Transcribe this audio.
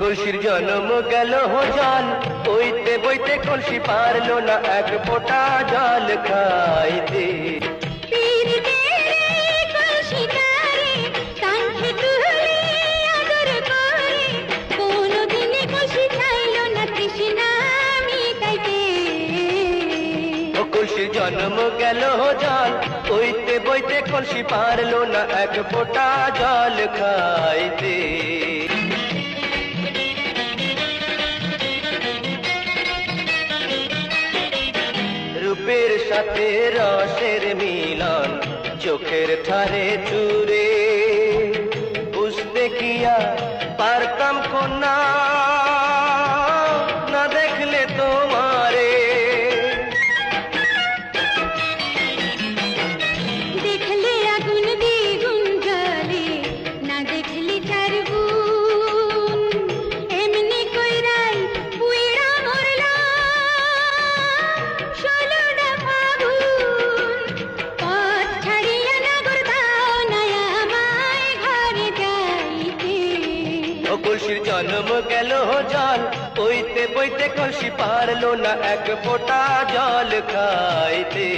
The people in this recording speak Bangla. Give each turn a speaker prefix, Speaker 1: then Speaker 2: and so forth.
Speaker 1: কলসির জন্ম গেল জল, বইতে বইতে কলসি পারলো না এক ফোঁটা জল খাইতে। কলসির জন্ম গেল জল, বইতে বইতে কলসি পারলো না এক ফোঁটা জল খাইতে। রূপের সাথে রসের মিলন চোখের ধারে চুরে, বুঝতে কিয়া পারতাম কন্যা না দেখলে তোমারে।
Speaker 2: দেখলে আগুন দ্বিগুণ জ্বলে, না দেখলে চার গুণ, এমনি কইরাই পুইড়া মরলাম 16টা ফাগুন। পথ ছাড়িয়া নাগর দাও না আমায় ঘরে যাইতে।
Speaker 1: কলসির জন্ম গেল জল, বইতে বইতে কলসি পারলো না এক ফোঁটা জল খাইতে।